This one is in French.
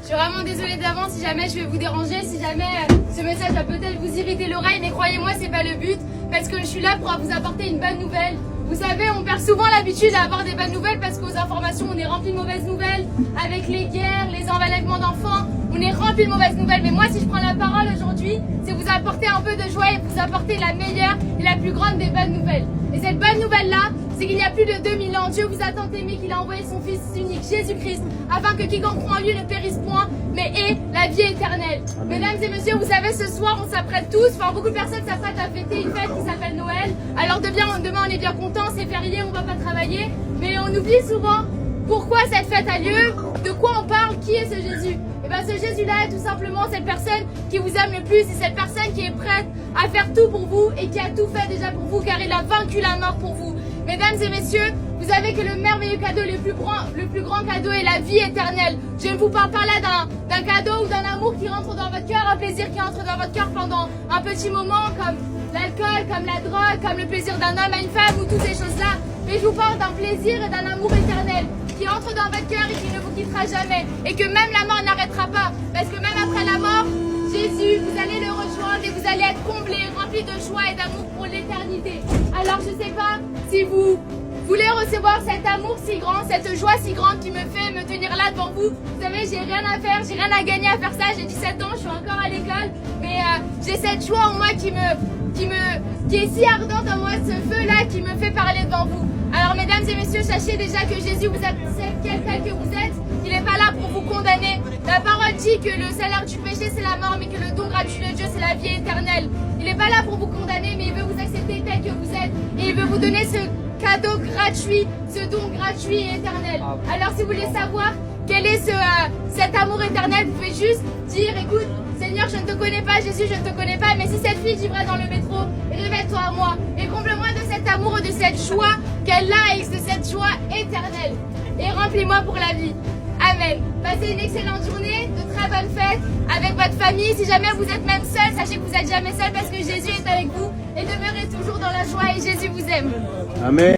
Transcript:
Je suis vraiment désolée d'avance si jamais je vais vous déranger, si jamais ce message va peut-être vous irriter l'oreille, mais croyez-moi, c'est pas le but, parce que je suis là pour vous apporter une bonne nouvelle. Vous savez, on perd souvent l'habitude à avoir des bonnes nouvelles parce qu'aux informations, on est rempli de mauvaises nouvelles. Avec les guerres, les enlèvements d'enfants, on est rempli de mauvaises nouvelles. Mais moi, si je prends la parole aujourd'hui, c'est vous apporter un peu de joie et vous apporter la meilleure et la plus grande des bonnes nouvelles. Et cette bonne nouvelle-là, c'est qu'il y a plus de 2000 ans, Dieu vous a tant aimé qu'il a envoyé son Fils unique, Jésus-Christ, afin que quiconque croit en lui ne périsse point, mais ait la vie éternelle. Amen. Mesdames et messieurs, vous savez, ce soir, on s'apprête tous, beaucoup de personnes s'apprêtent à fêter une fête qui s'appelle Noël. Alors demain, on est bien contents, c'est férié, on va pas travailler, mais on oublie souvent pourquoi cette fête a lieu, de quoi on parle, qui est ce Jésus. Et bien ce Jésus-là est tout simplement cette personne qui vous aime le plus, et cette personne qui est prête à faire tout pour vous et qui a tout fait déjà pour vous, car il a vaincu la mort pour vous. Mesdames et messieurs, vous savez que le merveilleux cadeau, le plus grand cadeau est la vie éternelle. Je ne vous parle pas là d'un cadeau ou d'un amour qui rentre dans votre cœur, un plaisir qui entre dans votre cœur pendant un petit moment, comme l'alcool, comme la drogue, comme le plaisir d'un homme à une femme ou toutes ces choses-là. Mais je vous parle d'un plaisir et d'un amour éternel qui entre dans votre cœur et qui ne vous quittera jamais. Et que même la mort n'arrêtera pas. Parce que même après la mort, Jésus, vous allez le rejoindre et vous allez être comblés, remplis de joie et d'amour pour l'éternité. Alors je ne sais pas si vous voulez recevoir cet amour si grand, cette joie si grande qui me fait me tenir là devant vous. Vous savez, j'ai rien à faire, j'ai rien à gagner à faire ça. J'ai 17 ans, je suis encore à l'école. Mais j'ai cette joie en moi qui est si ardente en moi, ce feu-là qui me fait parler devant vous. Alors mesdames et messieurs, sachez déjà que Jésus vous accepte tel que vous êtes. Il n'est pas là pour vous condamner. La parole dit que le salaire du péché c'est la mort, mais que le don gratuit de Dieu c'est la vie éternelle. Il n'est pas là pour vous condamner, mais il veut vous accepter tel que vous êtes. Et il veut vous donner ce cadeau gratuit, ce don gratuit et éternel. Alors si vous voulez savoir quel est cet amour éternel, vous pouvez juste dire, écoute, Seigneur, je ne te connais pas, Jésus, je ne te connais pas, mais si cette fille vivra dans le métro, révèle-toi à moi et comble-moi de cet amour et de cette joie qu'elle a et de cette joie éternelle. Et remplis-moi pour la vie. Amen. Passez une excellente journée, de très bonnes fêtes avec votre famille. Si jamais vous êtes même seul, sachez que vous n'êtes jamais seul parce que Jésus est avec vous et demeurez toujours dans la joie et Jésus vous aime. Amen.